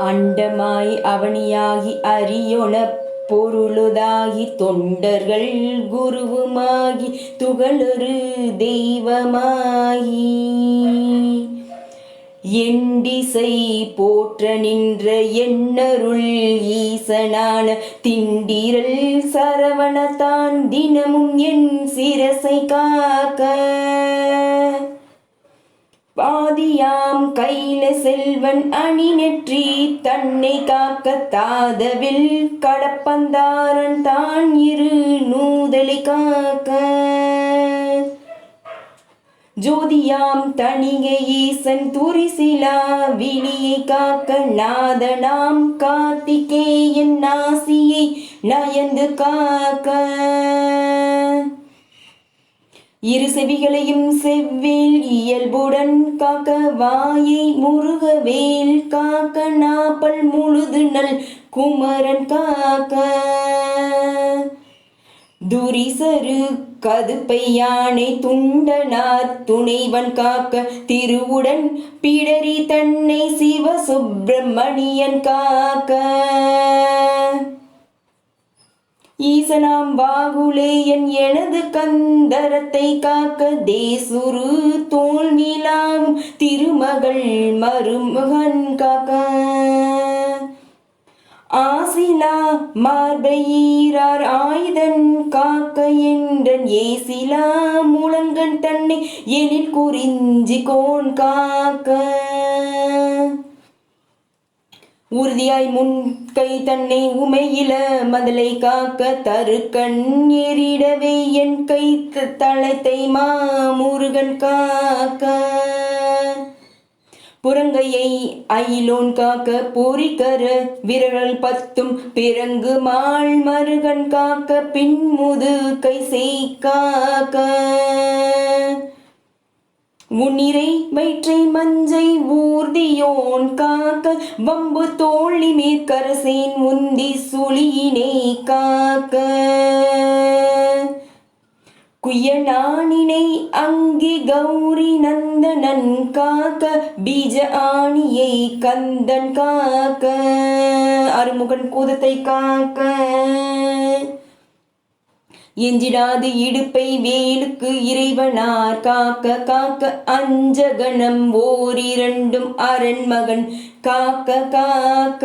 அண்டமாய் அவனியாகி அரியொண பொருளுதாகி தொண்டர்கள் குருவுமாகி துகளொரு தெய்வமாகி எண்டிசை போற்ற நின்ற எண்ணருள் ஈசனான திண்டிரல் சரவணத்தான் தினமும் என் சிரசை காக்க பாதியாம் கைல செல்வன் அணி நெற்றி தன்னை காக்க தாதவில் கடப்பந்தாரன் தான் இரு நூதலை காக்க ஜோதியாம் தணிகை ஈசன் துரிசிலா விழியை காக்க நாதனாம் கார்த்திகேயன் நாசியை நயந்து காக்க இரு செவிகளையும் செவ்வேல் இயல்புடன் காக்க வாயை முருகவேல் காக்க நாப்பல் முழுது நல் குமரன் காக்க துரிசரு கதுப்பை யானை துண்டனார் துணைவன் காக்க திருவுடன் பிடரி தன்னை சிவசுப்பிரமணியன் காக்க ஈசனாம் வாகுலேயன் எனது கந்தரத்தை காக்க தேசுரு தோல்மிலாவும் திருமகள் மருமகன் காக்க ஆசிலா மார்பையீரார் ஆயுதன் காக்க என்றன் ஏசிலா முழங்கன் தன்னை எனில் குறிஞ்சி கோன் காக்க உறுதியாய் முன் கை தன்னை உமையில மதலை காக்க தருக்கண் எறிடவே என் கை தளத்தை மாமுருகன் காக்க புறங்கையை அயிலோன் காக்க பொறிகர விரல் பத்தும் பிறங்கு மாள் மருகன் காக்க பின்முது கை செய் காக்க உன்னிறை வயிற்றை மஞ்சை ஊர்தியோன் காக்க வம்பு தோழி மேற்கரசேன் முந்தி சுழியினை காக்க குயநாணினை அங்கி கௌரி நந்தனன் காக்க பீஜ ஆணியை கந்தன் காக்க அருமுகன் கூதத்தை காக்க எஞ்சிடாது இடுப்பை வேலுக்கு இறைவனார் காக்க காக்க அஞ்சகணம் ஓரிரண்டும் அரண்மகன் காக்க காக்க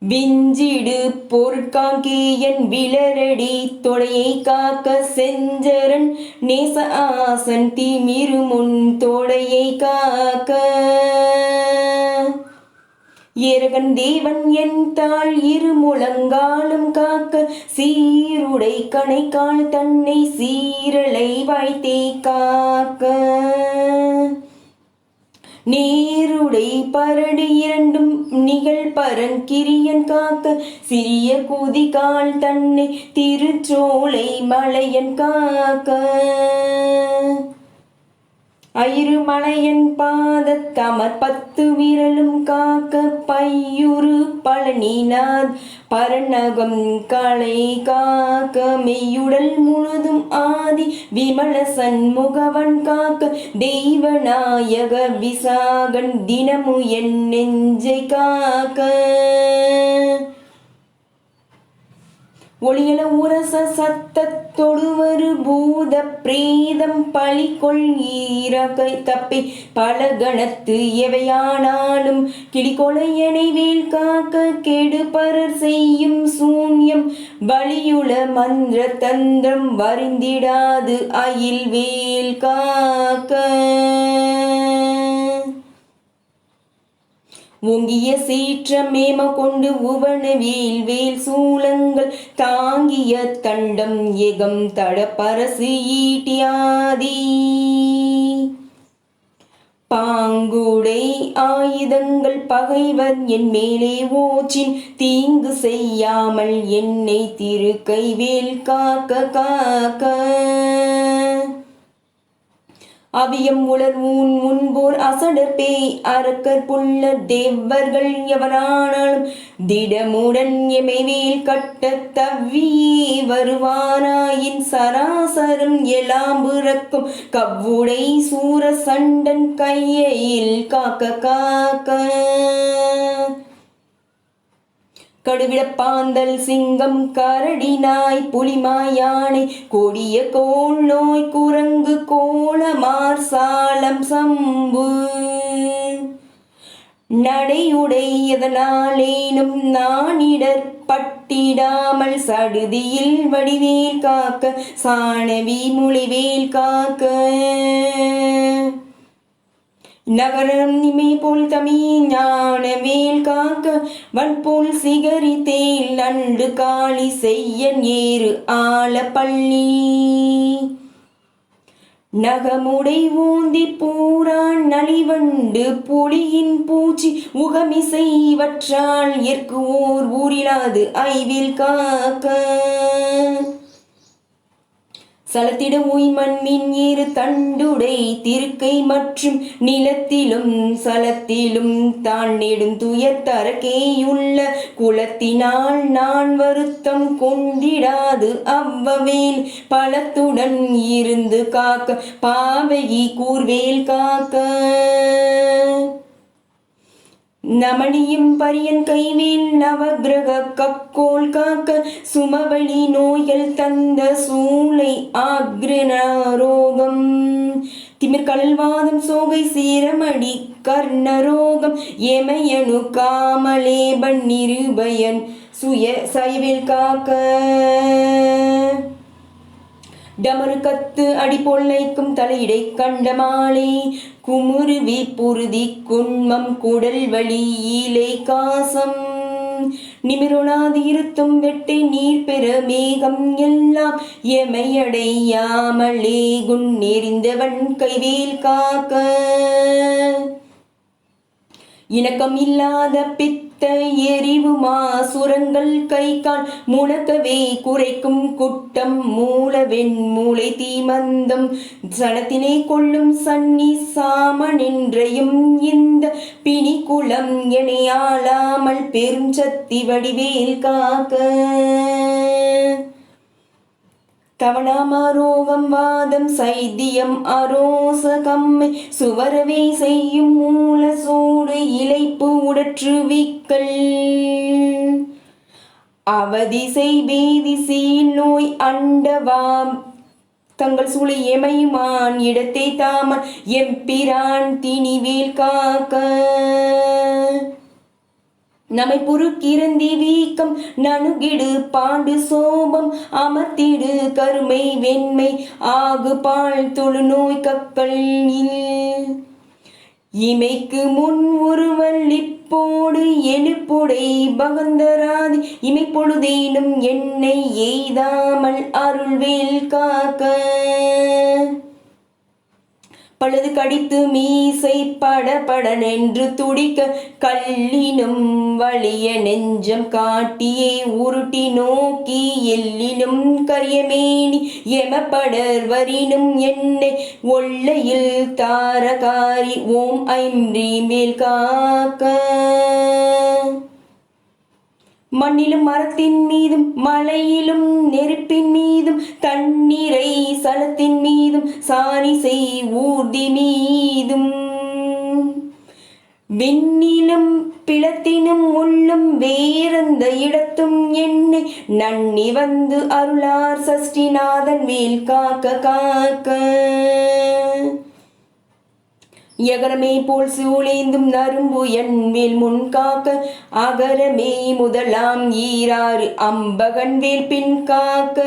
விஞ்சிடு பொருட்காங்கேயன் விளரடி தொடையை காக்க செஞ்சரன் நேச ஆசன் திமிருமுன் தொடையை காக்க ஏரகன் தேவன் என் தாள் இரு முழங்காலும் காக்க சீருடை கணைக்கால் தன்னை சீரலை வாய்த்தே காக்க நேருடை பரடு இரண்டும் நிகழ் பரங்கிரியன் காக்க சிறிய குதிகால் தன்னை திருச்சோலை மலையன் காக்க ஐருமலையன் பாதத்தமர் 10 விரலும் காக்க பையுரு பழனிநாத் பரணகம் களை காக்க மெய்யுடல் முழுதும் ஆதி விமல சண்முகவன் காக்க தெய்வநாயக விசாகன் தினமு என் நெஞ்சை காக்க ஒளியல உரச சத்தத்தொடுவரு பூத பிரேதம் பழிகொள் ஈரகை தப்பை பலகணத்து எவையானாலும் கிளிகொலையனை வேல் காக்க கெடுபரர் செய்யும் சூன்யம் வலியுள மந்திர தந்திரம் வருந்திடாது அயில் வேல் காக்க ஓங்கிய சீற்ற மேம கொண்டு உவன வேல் வேல் சூலங்கள் தாங்கிய தண்டம் ஏகம் தடப்பரசு ஈட்டியாதி பாங்குடை ஆயுதங்கள் பகைவர் என் மேலே ஓச்சின் தீங்கு செய்யாமல் என்னை திருக்கைவேல் காக்க காக்க அவியம் உலர் ஊன் முன்போர் அசடர் பேய் அரக்கர் புல்லர் தேவர்கள் எவரானாலும் திடமுடன் எமைவேல் கட்ட தவ்வியே வருவானாயின் சராசரம் எல்லாம் பிறக்கும் கவ்வுடை சூர சண்டன் கையில் காக்க காக்க கடுவிடப்பாந்தல் சிங்கம் கரடி நாய் புலிமாய் யானை கொடிய கோள் நோய் குரங்கு கோலமார் சாலம் சம்பு நடையுடையதனாலேனும் நானிடர் பட்டிடாமல் சடுதியில் வடிவேல் காக்க சாணவி மொழிவேல் காக்க நகரம் நிமை போல் தமிழ் ஞானவேல் காக்க வன்போல் சிகரி தேல் நண்டு காளி செய்யன் ஏறு ஆல பள்ளி நகமுடை ஊந்தி பூரான் நலிவண்டு புலியின் பூச்சி உகமிசைவற்றால் எற்கு ஓர் ஊரிலாது ஐவில் காக்க சலத்திட உய்மண்மின் ஏறு தண்டுடை திருக்கை மற்றும் நிலத்திலும் சலத்திலும் தான் நெடும் துயர்த்தரக்கேயுள்ள குலத்தினால் நான் வருத்தம் கொண்டிடாது அவ்வவேல் பலத்துடன் இருந்து காக்க பாவையி கூர்வேல் காக்க நமணியும் பரியன் கைவேல் நவகிரக கக்கோள் காக்க சுமவழி நோய்கள் தந்த சூளை ஆக்ரரோகம் திமிர்கடல்வாதம் சோகை சீரமடி கர்ணரோகம் எமையனு காமலேபன் நிருபயன் சுய சைவில் காக்க டமரு கத்து அடி பொல்லைக்கும் தலையிடை கண்ட மாலை குமுருவி புருதி குன்மம் குடல் வழி ஈலை காசம் நிமிருணாது இருத்தும் வெட்டை நீர் பெற மேகம் எல்லாம் எமையடையாமலே குன் நெறிந்தவன் கைவேல் காக்க இணக்கம் இல்லாத பித்த எரிவுமா சுரங்கள் கை கால் முணக்கவே குறைக்கும் குட்டம் மூலவெண் மூளை தீமந்தம் சனத்தினை கொள்ளும் சன்னி சாமனென்றையும் இந்த பிணிக்குளம் எனையாளாமல் பெரும் சத்தி வடிவேல் காக்க தவணாமரோகம் வாதம் சைத்தியம் அரோச கம்மை சுவரவை செய்யும் மூல சூடு இலைப்பு உடற்றுவிக்கல் அவதிசை பேதிசி நோய் அண்டவாம் தங்கள் சூளை எமையுமான் இடத்தை தாமன் எம்பிரான் திணிவேல் காக்க நமை புருக்கிறந்தி வீக்கம் நணுகிடு பாண்டு சோபம் அமர்த்திடு கருமை வெண்மை ஆகு பால் தொழு நோய் கக்கள் இமைக்கு முன் ஒருவல் இப்போடு எழுப்புடை பகந்தராதி இமை பொழுதேனும் என்னை எய்தாமல் அருள்வேல் காக்க பழுது கடித்து மீசை படபடனென்று துடிக்க கல்லினும் வலிய நெஞ்சம் காட்டியே உருட்டி நோக்கி எல்லினும் கரியமேனி எமப்படர் வரினும் என்னை ஒல்லையில் தாரகாரி ஓம் ஐம்ரீ மேல் காக்க மண்ணிலும் மரத்தின் மீதும் மலையிலும் நெருப்பின் மீதும் தண்ணீரை சலத்தின் மீதும் சாரிசை ஊர்தி மீதும் விண்ணிலும் பிளத்தினும் உள்ளும் வேறந்த இடத்தும் என்னை நன்னி வந்து அருளார் சஷ்டிநாதன் வேல் காக்க காக்க யகரமே போல் சூழேந்தும் நரும்பு என் வேல் முன் காக்க அகரமே முதலாம் ஈராறு அம்பகன் வேல் பின் காக்க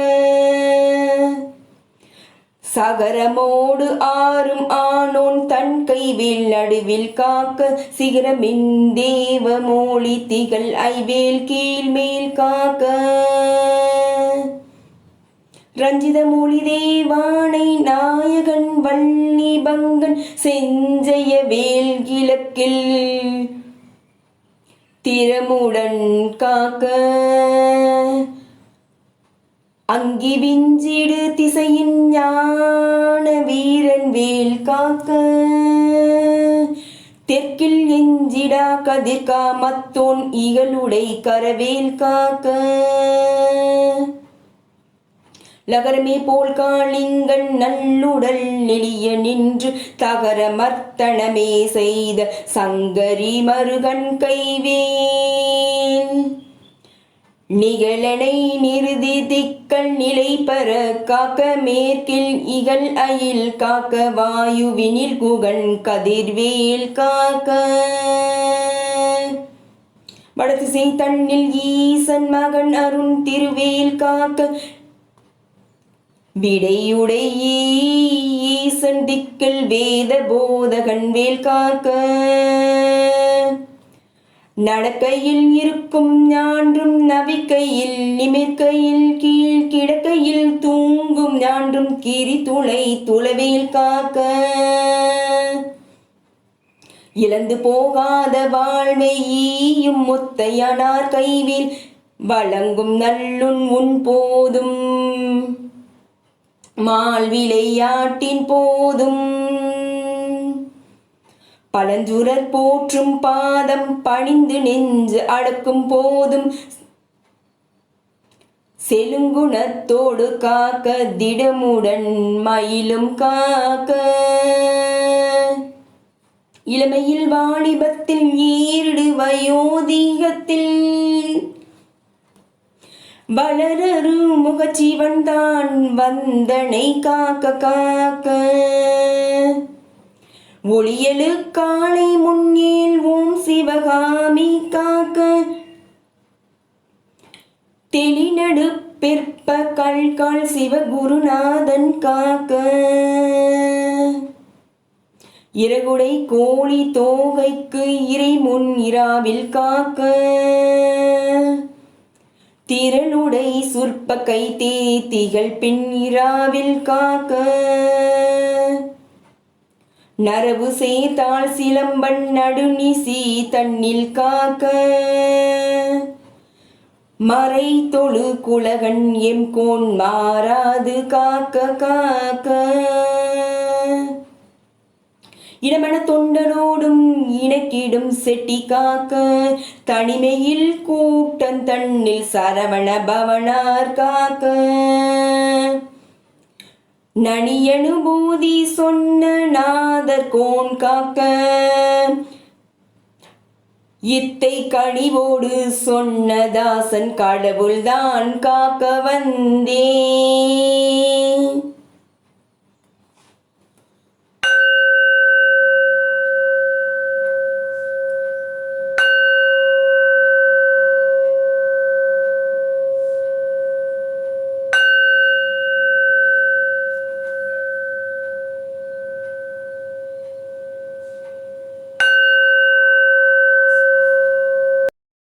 சகரமோடு ஆறும் ஆனோன் தன் கைவேல் நடுவில் காக்க சிகரமின் தேவமோழி திகழ் ஐவேல் கீழ்மேல் காக்க ரஞ்சித மொழி தேவானை நாயகன் வள்ளி பங்கன் செஞ்சய வேல் கிழக்கில் திறமுடன் காக்க அங்கி விஞ்சிடு திசையின் ஞான வீரன் வேல் காக்க தெற்கில் எஞ்சிடா கதிர்கா மத்தோன் இகழுடை கரவேல் காக்க லகரமே போல் காளிங்கன் நல்லுடல் நெளிய நின்று தகர மர்த்தனமே செய்த சங்கரி மருகன் கைவேல் நிகழனை நிறுதி திக்கள் நிலை பெற காக்க மேற்கில் இகழ் அயில் காக்க வாயுவினில் குகன் கதிர்வேல் காக்க வடதிசை தன்னில் ஈசன் மகன் அருண் திருவேல் காக்க விடையுடை ஈசன் திக்கில் வேத போதகன் வேல் காக்க நடக்கையில் இருக்கும் ஞான்றும் நவிக்கையில் நிமிர்க்கையில் கீழ் கிடக்கையில் தூங்கும் ஞான்றும் கிரி துளை துளவேல் காக்க இழந்து போகாத வாழ்வை ஈயும் முத்தையனார் கைவில் வழங்கும் நல்லுன் உன் போதும் மால் விளையாட்டின் போதும் பழஞ்சுரர் போற்றும் பாதம் பணிந்து நெஞ்சு அடக்கும் போதும் செலுங்குணத்தோடு காக்க திடமுடன் மயிலும் காக்க இளமையில் வாணிபத்தில் ஈரிடு வயோதிகத்தில் வளரரு முகச்சிவன் தான் வந்தனை காக்க காக்க ஒளியலு காலை முன்னேல் ஓம் சிவகாமி காக்க தெளிநடு பிற்ப கல்கால் சிவகுருநாதன் காக்க இறகுடை கோழி தோகைக்கு இறை முன் இராவில் காக்க திரளுடை சுற்ப கை தேத்திகள் பின் இராவில் காக்க நரவு சேத்தாள் சிலம்பன் நடுநிசி தன்னில் காக்க மறை தொழு குலகன் எம் கோன் மாறாது காக்க காக்க இடமன தொண்டனோடும் இணக்கிடும் செட்டி காக்க தனிமையில் கூட்டன் தன்னில் சரவண பவனார் காக்க நனியனுபூதி சொன்ன நாதர் கோன் காக்க இத்தை கனிவோடு சொன்னதாசன் கடவுள்தான் காக்க வந்தே